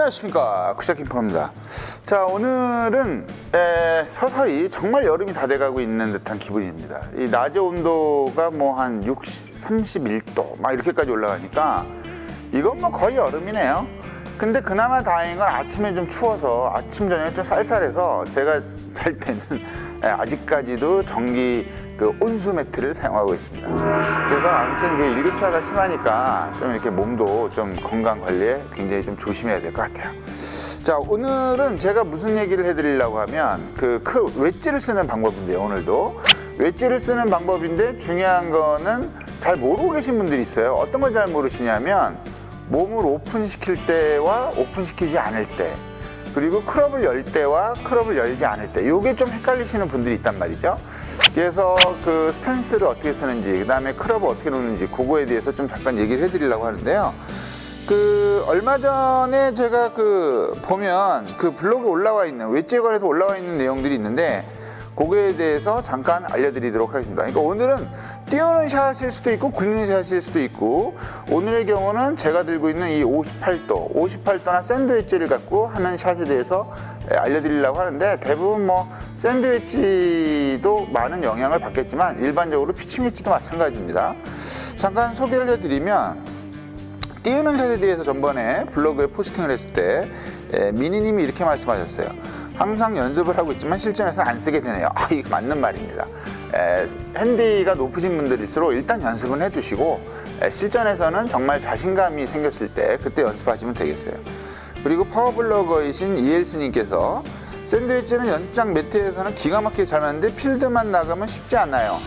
안녕하십니까, 굿샤킹 프로입니다. 자, 오늘은 서서히 정말 여름이 다 돼가고 있는 듯한 기분입니다. 이 낮의 온도가 뭐 한 31도 막 이렇게까지 올라가니까 이건 뭐 거의 여름이네요. 근데 그나마 다행인 건 아침에 좀 추워서 아침 저녁에 좀 쌀쌀해서 제가 잘 때는 아직까지도 전기 온수 매트를 사용하고 있습니다. 그래서 아무튼 일교차가 심하니까 좀 이렇게 몸도 좀 건강 관리에 굉장히 좀 조심해야 될 것 같아요. 자, 오늘은 제가 무슨 얘기를 해드리려고 하면 웨지를 쓰는 방법인데요. 오늘도 웨지를 쓰는 방법인데 중요한 거는 잘 모르고 계신 분들이 있어요. 어떤 걸 잘 모르시냐면 몸을 오픈시킬 때와 오픈시키지 않을 때, 그리고 클럽을 열 때와 클럽을 열지 않을 때, 요게 좀 헷갈리시는 분들이 있단 말이죠. 그래서 그 스탠스를 어떻게 쓰는지, 그 다음에 클럽을 어떻게 놓는지, 그거에 대해서 좀 잠깐 얘기를 해드리려고 하는데요. 얼마 전에 제가 보면 블로그에 올라와 있는, 웨지에 관해서 올라와 있는 내용들이 있는데, 그거에 대해서 잠깐 알려드리도록 하겠습니다. 그러니까 오늘은 띄우는 샷일 수도 있고 굴리는 샷일 수도 있고, 오늘의 경우는 제가 들고 있는 이 58도나 샌드 웨지를 갖고 하는 샷에 대해서 알려드리려고 하는데, 대부분 뭐 샌드 웨지도 많은 영향을 받겠지만 일반적으로 피칭 웨지도 마찬가지입니다. 잠깐 소개를 해드리면, 띄우는 샷에 대해서 전번에 블로그에 포스팅을 했을 때 미니님이 이렇게 말씀하셨어요. 항상 연습을 하고 있지만 실전에서는 안 쓰게 되네요. 이거 맞는 말입니다. 핸디가 높으신 분들일수록 일단 연습은 해두시고 실전에서는 정말 자신감이 생겼을 때 그때 연습하시면 되겠어요. 그리고 파워블로거이신 이엘스님께서 샌드위치는 연습장 매트에서는 기가 막히게 잘 맞는데 필드만 나가면 쉽지 않아요.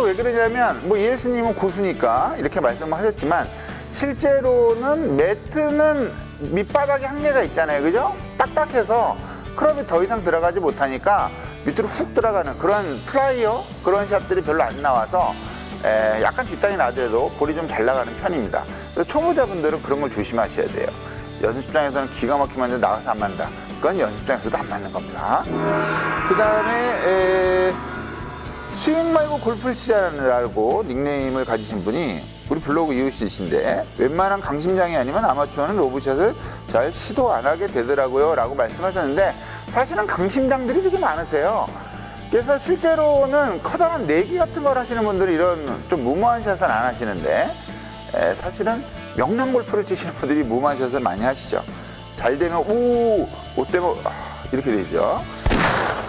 왜 그러냐면 이엘스님은 고수니까 이렇게 말씀을 하셨지만, 실제로는 매트는 밑바닥에 한계가 있잖아요. 그죠? 딱딱해서 클럽이 더 이상 들어가지 못하니까 밑으로 훅 들어가는 그런 플라이어, 그런 샷들이 별로 안 나와서 약간 뒷땅이 나더라도 볼이 좀 잘 나가는 편입니다. 그래서 초보자분들은 그런 걸 조심하셔야 돼요. 연습장에서는 기가 막히게 맞는데 나가서 안 맞는다. 그건 연습장에서도 안 맞는 겁니다. 그 다음에 스윙 말고 골프를 치자라고 닉네임을 가지신 분이 우리 블로그 이웃이신데, 웬만한 강심장이 아니면 아마추어는 로브샷을 잘 시도 안 하게 되더라고요 라고 말씀하셨는데, 사실은 강심장들이 되게 많으세요. 그래서 실제로는 커다란 내기 같은 걸 하시는 분들은 이런 좀 무모한 샷은 안 하시는데, 사실은 명랑 골프를 치시는 분들이 무모한 샷을 많이 하시죠. 잘 되면 때면 이렇게 되죠.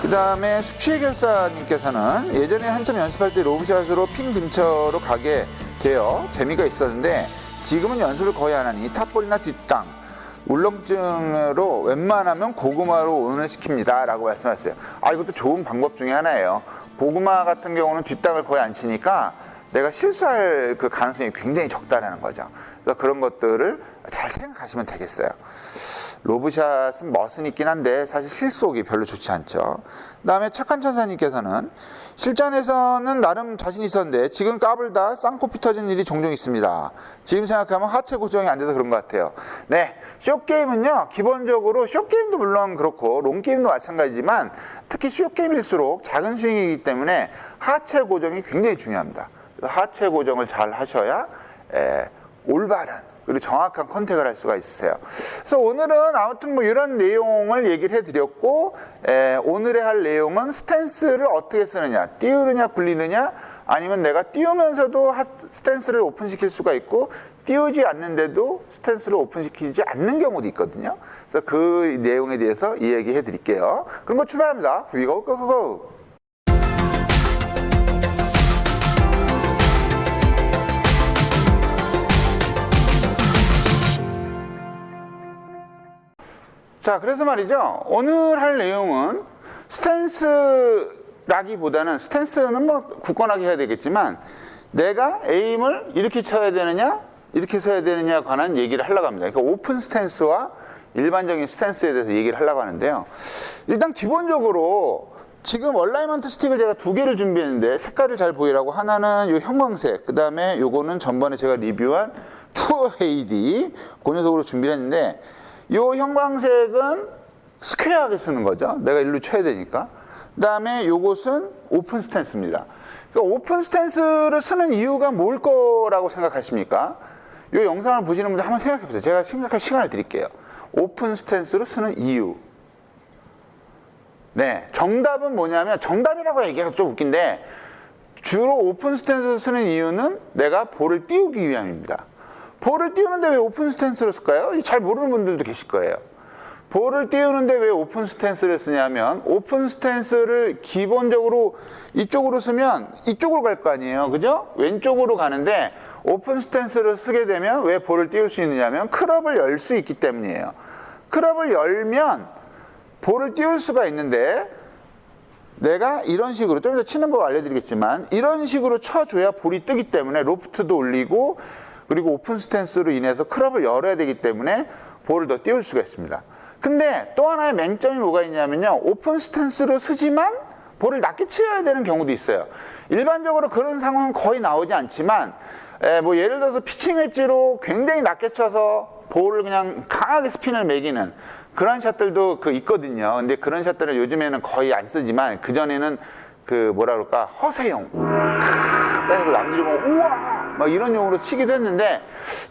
그 다음에 숙취의 결사님께서는 예전에 한참 연습할 때 로브샷으로 핀 근처로 가게 되어 재미가 있었는데, 지금은 연습을 거의 안 하니 탑볼이나 뒷땅, 울렁증으로 웬만하면 고구마로 온을 시킵니다 라고 말씀하셨어요. 이것도 좋은 방법 중에 하나예요. 고구마 같은 경우는 뒷땅을 거의 안 치니까 내가 실수할 가능성이 굉장히 적다라는 거죠. 그래서 그런 것들을 잘 생각하시면 되겠어요. 로브샷은 멋은 있긴 한데 사실 실속이 별로 좋지 않죠. 그 다음에 착한 천사님께서는 실전에서는 나름 자신 있었는데 지금 까불다 쌍코피 터진 일이 종종 있습니다. 지금 생각하면 하체 고정이 안 돼서 그런 것 같아요. 네, 숏게임은요, 기본적으로 숏게임도 물론 그렇고 롱게임도 마찬가지지만 특히 숏게임일수록 작은 스윙이기 때문에 하체 고정이 굉장히 중요합니다. 하체 고정을 잘 하셔야 올바른 그리고 정확한 컨택을 할 수가 있으세요. 그래서 오늘은 아무튼 이런 내용을 얘기를 해드렸고, 오늘의 할 내용은 스탠스를 어떻게 쓰느냐, 띄우느냐 굴리느냐, 아니면 내가 띄우면서도 스탠스를 오픈시킬 수가 있고 띄우지 않는데도 스탠스를 오픈시키지 않는 경우도 있거든요. 그래서 그 내용에 대해서 이야기해 드릴게요. 그럼 출발합니다. We go, go, go, go. 자, 그래서 말이죠. 오늘 할 내용은 스탠스라기보다는, 스탠스는 굳건하게 해야 되겠지만 내가 에임을 이렇게 쳐야 되느냐 이렇게 쳐야 되느냐에 관한 얘기를 하려고 합니다. 그러니까 오픈 스탠스와 일반적인 스탠스에 대해서 얘기를 하려고 하는데요. 일단 기본적으로 지금 얼라이먼트 스틱을 제가 두 개를 준비했는데 색깔을 잘 보이라고, 하나는 요 형광색, 그 다음에 요거는 전번에 제가 리뷰한 투어 헤이디, 그 녀석으로 준비를 했는데, 요 형광색은 스퀘어하게 쓰는 거죠. 내가 일로 쳐야 되니까. 그 다음에 요것은 오픈 스탠스입니다. 그러니까 오픈 스탠스를 쓰는 이유가 뭘 거라고 생각하십니까? 요 영상을 보시는 분들 한번 생각해 보세요. 제가 생각할 시간을 드릴게요. 오픈 스탠스로 쓰는 이유. 네, 정답은 뭐냐면, 정답이라고 얘기하기가 좀 웃긴데, 주로 오픈 스탠스로 쓰는 이유는 내가 볼을 띄우기 위함입니다. 볼을 띄우는데 왜 오픈 스탠스로 쓸까요? 잘 모르는 분들도 계실 거예요. 볼을 띄우는데 왜 오픈 스탠스를 쓰냐면, 오픈 스탠스를 기본적으로 이쪽으로 쓰면 이쪽으로 갈 거 아니에요. 그죠? 왼쪽으로 가는데 오픈 스탠스를 쓰게 되면 왜 볼을 띄울 수 있느냐면 클럽을 열 수 있기 때문이에요. 클럽을 열면 볼을 띄울 수가 있는데, 내가 이런 식으로 좀 이따 치는 법 알려드리겠지만 이런 식으로 쳐줘야 볼이 뜨기 때문에 로프트도 올리고, 그리고 오픈 스탠스로 인해서 클럽을 열어야 되기 때문에 볼을 더 띄울 수가 있습니다. 근데 또 하나의 맹점이 뭐가 있냐면요, 오픈 스탠스로 쓰지만 볼을 낮게 치어야 되는 경우도 있어요. 일반적으로 그런 상황은 거의 나오지 않지만, 뭐 예를 들어서 피칭 웨지로 굉장히 낮게 쳐서 볼을 그냥 강하게 스핀을 매기는 그런 샷들도 있거든요. 근데 그런 샷들은 요즘에는 거의 안 쓰지만, 그전에는 뭐라 그럴까, 허세용, 따서 남들이 보면 우와 막 이런 용으로 치기도 했는데,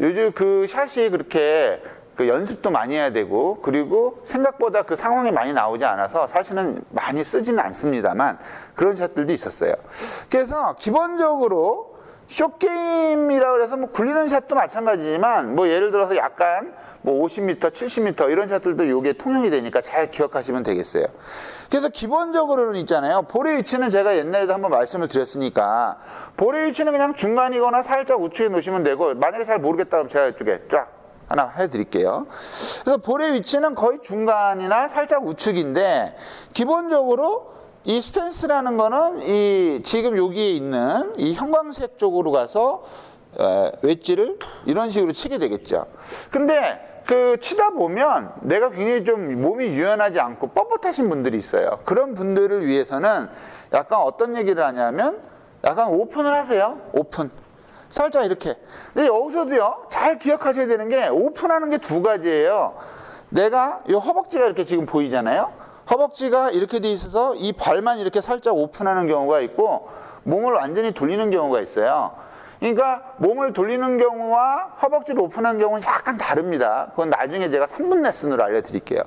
요즘 그 샷이 그렇게 연습도 많이 해야 되고, 그리고 생각보다 그 상황이 많이 나오지 않아서 사실은 많이 쓰지는 않습니다만 그런 샷들도 있었어요. 그래서 기본적으로 숏게임이라고 해서 뭐 굴리는 샷도 마찬가지지만, 뭐 예를 들어서 약간 뭐 50m, 70m 이런 샷들도 요게 통용이 되니까 잘 기억하시면 되겠어요. 그래서 기본적으로는 있잖아요, 볼의 위치는 제가 옛날에도 한번 말씀을 드렸으니까, 볼의 위치는 그냥 중간이거나 살짝 우측에 놓으시면 되고, 만약에 잘 모르겠다 그러면 제가 이쪽에 쫙 하나 해드릴게요. 그래서 볼의 위치는 거의 중간이나 살짝 우측인데, 기본적으로 이 스탠스라는 거는 지금 여기에 있는 이 형광색 쪽으로 가서 웨지를 이런 식으로 치게 되겠죠. 근데 치다 보면 내가 굉장히 좀 몸이 유연하지 않고 뻣뻣하신 분들이 있어요. 그런 분들을 위해서는 약간 어떤 얘기를 하냐면, 약간 오픈을 하세요. 오픈. 살짝 이렇게. 근데 여기서도요, 잘 기억하셔야 되는 게, 오픈하는 게 두 가지예요. 내가 이 허벅지가 이렇게 지금 보이잖아요. 허벅지가 이렇게 돼 있어서 이 발만 이렇게 살짝 오픈하는 경우가 있고, 몸을 완전히 돌리는 경우가 있어요. 그러니까 몸을 돌리는 경우와 허벅지를 오픈한 경우는 약간 다릅니다. 그건 나중에 제가 3분 레슨으로 알려드릴게요.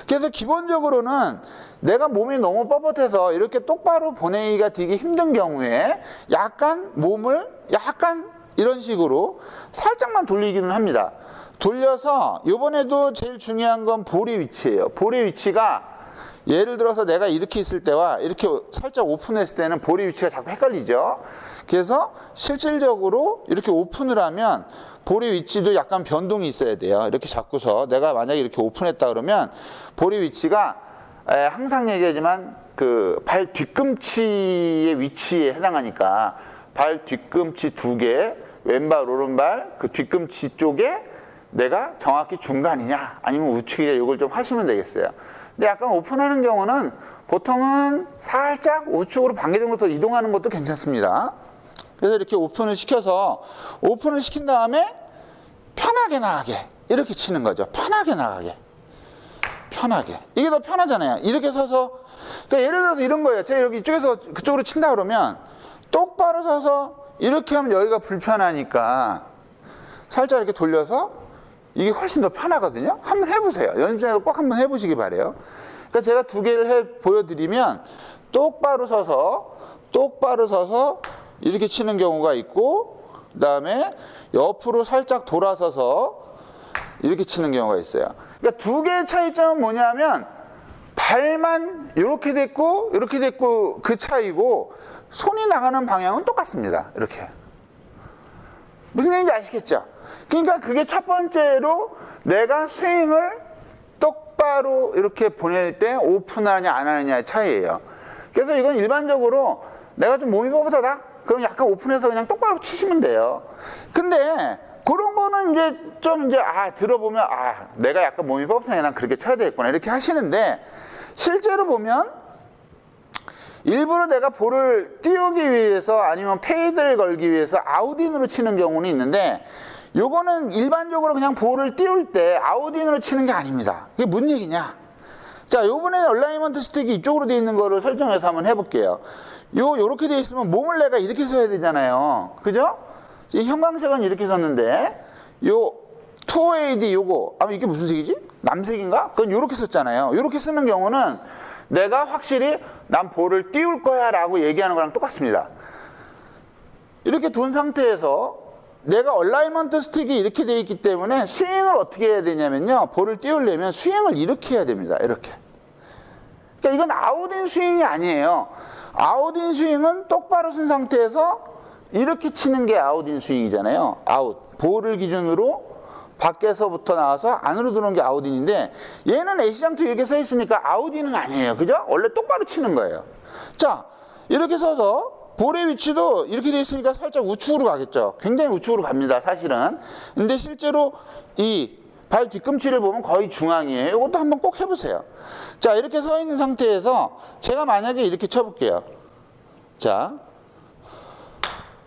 그래서 기본적으로는 내가 몸이 너무 뻣뻣해서 이렇게 똑바로 보내기가 되게 힘든 경우에 약간 몸을 약간 이런 식으로 살짝만 돌리기는 합니다. 돌려서, 요번에도 제일 중요한 건 볼의 위치예요. 볼의 위치가, 예를 들어서 내가 이렇게 있을 때와 이렇게 살짝 오픈했을 때는 볼의 위치가 자꾸 헷갈리죠. 그래서 실질적으로 이렇게 오픈을 하면 볼의 위치도 약간 변동이 있어야 돼요. 이렇게 잡고서 내가 만약에 이렇게 오픈했다 그러면 볼의 위치가, 항상 얘기하지만 발 뒤꿈치의 위치에 해당하니까 발 뒤꿈치 두 개, 왼발 오른발 뒤꿈치 쪽에 내가 정확히 중간이냐 아니면 우측이냐, 이걸 좀 하시면 되겠어요. 근데 약간 오픈하는 경우는 보통은 살짝 우측으로 반개 정도 더 이동하는 것도 괜찮습니다. 그래서 이렇게 오픈을 시켜서, 오픈을 시킨 다음에 편하게 나가게 이렇게 치는 거죠. 편하게 나가게. 편하게. 이게 더 편하잖아요. 이렇게 서서, 그러니까 예를 들어서 이런 거예요. 제가 여기 이쪽에서 그쪽으로 친다 그러면 똑바로 서서 이렇게 하면 여기가 불편하니까 살짝 이렇게 돌려서 이게 훨씬 더 편하거든요. 한번 해보세요. 연습장에서 꼭 한번 해보시기 바래요. 그러니까 제가 두 개를 보여드리면, 똑바로 서서 이렇게 치는 경우가 있고, 그 다음에 옆으로 살짝 돌아서서 이렇게 치는 경우가 있어요. 그러니까 두 개의 차이점은 뭐냐면, 발만 이렇게 됐고 이렇게 됐고 그 차이고, 손이 나가는 방향은 똑같습니다. 이렇게. 무슨 얘기인지 아시겠죠? 그러니까 그게 첫 번째로 내가 스윙을 똑바로 이렇게 보낼 때 오픈하냐 안 하느냐의 차이예요. 그래서 이건 일반적으로 내가 좀 몸이 뻣뻣하다? 그럼 약간 오픈해서 그냥 똑바로 치시면 돼요. 근데 그런 거는 이제 좀 들어보면, 내가 약간 몸이 뻣뻣하니까 난 그렇게 쳐야 되겠구나 이렇게 하시는데, 실제로 보면 일부러 내가 볼을 띄우기 위해서 아니면 페이드를 걸기 위해서 아웃인으로 치는 경우는 있는데, 요거는 일반적으로 그냥 볼을 띄울 때 아웃인으로 치는 게 아닙니다. 이게 무슨 얘기냐? 자, 요번에 얼라이먼트 스틱이 이쪽으로 되어 있는 거를 설정해서 한번 해볼게요. 요렇게 되어 있으면 몸을 내가 이렇게 서야 되잖아요. 그죠? 이 형광색은 이렇게 섰는데, 요 2AD 요거, 이게 무슨 색이지? 남색인가? 그건 요렇게 썼잖아요. 요렇게 쓰는 경우는 내가 확실히 난 볼을 띄울 거야 라고 얘기하는 거랑 똑같습니다. 이렇게 둔 상태에서 내가 얼라이먼트 스틱이 이렇게 되어 있기 때문에 스윙을 어떻게 해야 되냐면요. 볼을 띄우려면 스윙을 이렇게 해야 됩니다. 이렇게. 그러니까 이건 아웃인 스윙이 아니에요. 아웃인 스윙은 똑바로 쓴 상태에서 이렇게 치는 게 아웃인 스윙이잖아요. 아웃. 볼을 기준으로 밖에서부터 나와서 안으로 들어오는 게 아웃인인데 얘는 애시장투 이렇게 서 있으니까 아웃인은 아니에요. 그죠? 원래 똑바로 치는 거예요. 자, 이렇게 서서 볼의 위치도 이렇게 돼 있으니까 살짝 우측으로 가겠죠. 굉장히 우측으로 갑니다. 사실은. 근데 실제로 이 발 뒤꿈치를 보면 거의 중앙이에요. 이것도 한번 꼭 해보세요. 자, 이렇게 서 있는 상태에서 제가 만약에 이렇게 쳐볼게요. 자,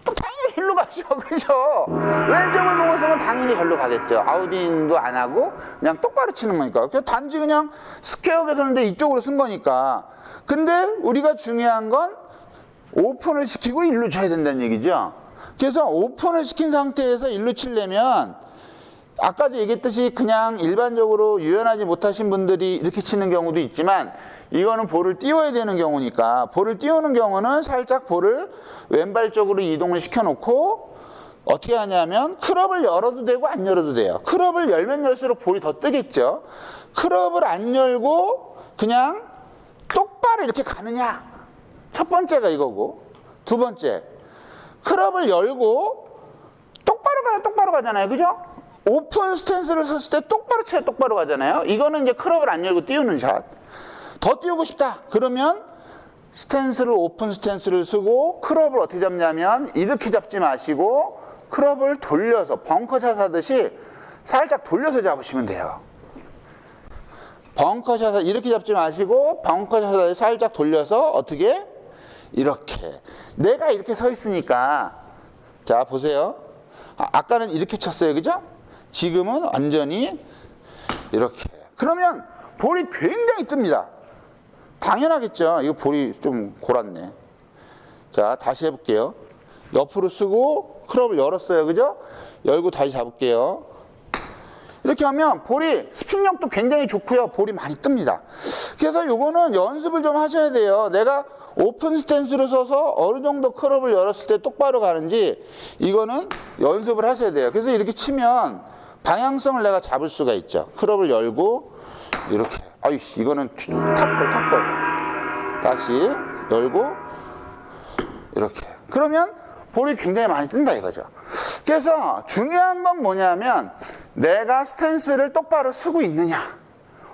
당연히 일로 가죠. 그죠? 왼쪽을 보고 쓰면 당연히 절로 가겠죠. 아웃인도 안 하고 그냥 똑바로 치는 거니까. 단지 그냥 스퀘어게 서는데 이쪽으로 쓴 거니까. 근데 우리가 중요한 건 오픈을 시키고 일로 쳐야 된다는 얘기죠. 그래서 오픈을 시킨 상태에서 일로 치려면 아까도 얘기했듯이 그냥 일반적으로 유연하지 못하신 분들이 이렇게 치는 경우도 있지만 이거는 볼을 띄워야 되는 경우니까 볼을 띄우는 경우는 살짝 볼을 왼발 쪽으로 이동을 시켜놓고 어떻게 하냐면 클럽을 열어도 되고 안 열어도 돼요. 클럽을 열면 열수록 볼이 더 뜨겠죠. 클럽을 안 열고 그냥 똑바로 이렇게 가느냐. 첫 번째가 이거고 두 번째 클럽을 열고 똑바로 가잖아요. 그죠? 오픈 스탠스를 섰을 때 똑바로 쳐야 똑바로 가잖아요. 이거는 이제 클럽을 안 열고 띄우는 샷. 더 띄우고 싶다. 그러면 스탠스를 오픈 스탠스를 쓰고 클럽을 어떻게 잡냐면 이렇게 잡지 마시고 클럽을 돌려서 벙커샷 하듯이 살짝 돌려서 잡으시면 돼요. 벙커샷 이렇게 잡지 마시고 벙커샷 하듯이 살짝 돌려서 어떻게? 이렇게. 내가 이렇게 서 있으니까 자 보세요. 아까는 이렇게 쳤어요. 그죠? 지금은 완전히 이렇게. 그러면 볼이 굉장히 뜹니다. 당연하겠죠. 이거 볼이 좀 골았네. 자, 다시 해볼게요. 옆으로 쓰고 클럽을 열었어요. 그죠? 열고 다시 잡을게요. 이렇게 하면 볼이 스핀력도 굉장히 좋고요. 볼이 많이 뜹니다. 그래서 요거는 연습을 좀 하셔야 돼요. 내가 오픈 스탠스로 서서 어느 정도 클럽을 열었을 때 똑바로 가는지 이거는 연습을 하셔야 돼요. 그래서 이렇게 치면 방향성을 내가 잡을 수가 있죠. 클럽을 열고 이렇게. 아이씨, 이거는 탑볼. 다시 열고 이렇게. 그러면 볼이 굉장히 많이 뜬다 이거죠. 그래서 중요한 건 뭐냐면 내가 스탠스를 똑바로 쓰고 있느냐,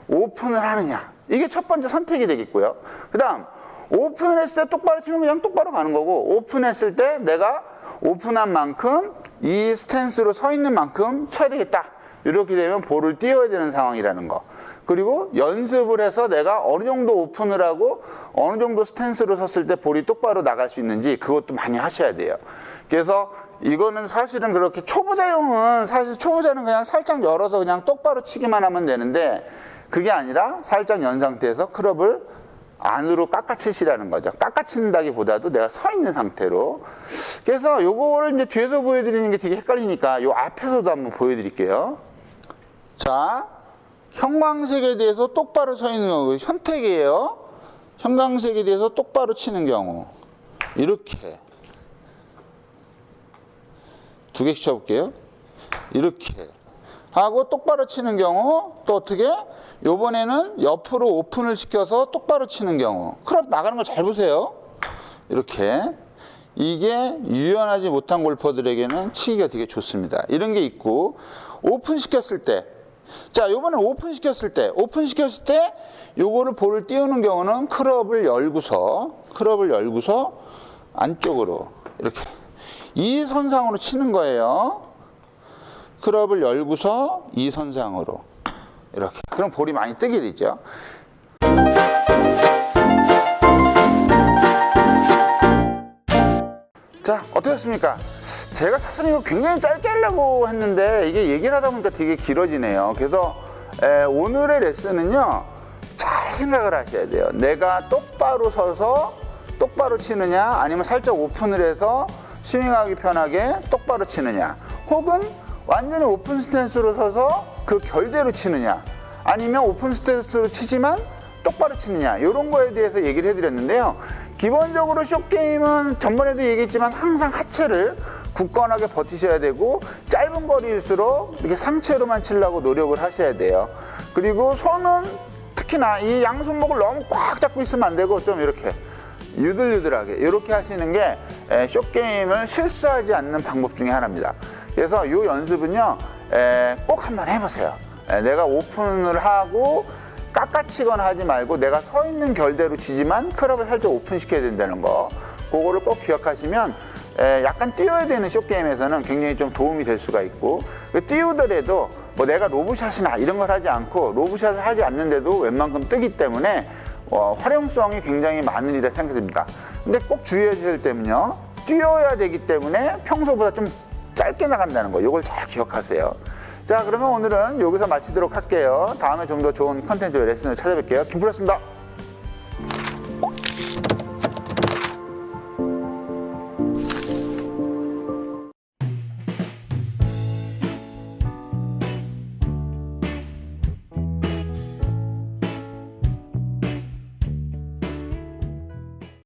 오픈을 하느냐. 이게 첫 번째 선택이 되겠고요. 그 다음 오픈을 했을 때 똑바로 치면 그냥 똑바로 가는 거고 오픈했을 때 내가 오픈한 만큼 이 스탠스로 서 있는 만큼 쳐야 되겠다. 이렇게 되면 볼을 띄워야 되는 상황이라는 거. 그리고 연습을 해서 내가 어느 정도 오픈을 하고 어느 정도 스탠스로 섰을 때 볼이 똑바로 나갈 수 있는지 그것도 많이 하셔야 돼요. 그래서 이거는 사실은 그렇게 초보자용은 사실 초보자는 그냥 살짝 열어서 그냥 똑바로 치기만 하면 되는데 그게 아니라 살짝 연 상태에서 클럽을 안으로 깎아치시라는 거죠. 깎아친다기보다도 내가 서 있는 상태로. 그래서 요거를 이제 뒤에서 보여드리는 게 되게 헷갈리니까 요 앞에서도 한번 보여드릴게요. 자, 형광색에 대해서 똑바로 서 있는 경우, 현택이에요. 형광색에 대해서 똑바로 치는 경우. 이렇게. 두 개씩 쳐볼게요. 이렇게. 하고 똑바로 치는 경우, 또 어떻게? 요번에는 옆으로 오픈을 시켜서 똑바로 치는 경우. 클럽 나가는 거 잘 보세요. 이렇게. 이게 유연하지 못한 골퍼들에게는 치기가 되게 좋습니다. 이런 게 있고, 오픈 시켰을 때. 자, 요번에 오픈 시켰을 때 요거를 볼을 띄우는 경우는 클럽을 열고서 안쪽으로 이렇게 이 선상으로 치는 거예요. 클럽을 열고서 이 선상으로 이렇게. 그럼 볼이 많이 뜨게 되죠. 자, 어떠셨습니까? 제가 사실 이거 굉장히 짧게 하려고 했는데 이게 얘기를 하다 보니까 되게 길어지네요. 그래서 오늘의 레슨은요, 잘 생각을 하셔야 돼요. 내가 똑바로 서서 똑바로 치느냐, 아니면 살짝 오픈을 해서 스윙하기 편하게 똑바로 치느냐, 혹은 완전히 오픈 스탠스로 서서 그 결대로 치느냐, 아니면 오픈 스탠스로 치지만 똑바로 치느냐, 이런 거에 대해서 얘기를 해드렸는데요. 기본적으로 숏게임은 전번에도 얘기했지만 항상 하체를 굳건하게 버티셔야 되고, 짧은 거리일수록 이렇게 상체로만 치려고 노력을 하셔야 돼요. 그리고 손은 특히나 이 양손목을 너무 꽉 잡고 있으면 안 되고, 좀 이렇게 유들유들하게 이렇게 하시는 게 숏게임을 실수하지 않는 방법 중에 하나입니다. 그래서 이 연습은요, 꼭 한번 해보세요. 내가 오픈을 하고 깎아치거나 하지 말고 내가 서 있는 결대로 치지만 클럽을 살짝 오픈시켜야 된다는 거, 그거를 꼭 기억하시면 약간 띄워야 되는 숏게임에서는 굉장히 좀 도움이 될 수가 있고, 띄우더라도 뭐 내가 로브샷이나 이런 걸 하지 않고, 로브샷을 하지 않는데도 웬만큼 뜨기 때문에 활용성이 굉장히 많은 일이라 생각됩니다. 근데 꼭 주의하셔야 될 때는요, 뛰어야 되기 때문에 평소보다 좀 짧게 나간다는 거, 이걸 잘 기억하세요. 자, 그러면 오늘은 여기서 마치도록 할게요. 다음에 좀 더 좋은 컨텐츠와 레슨을 찾아뵐게요. 김프로였습니다.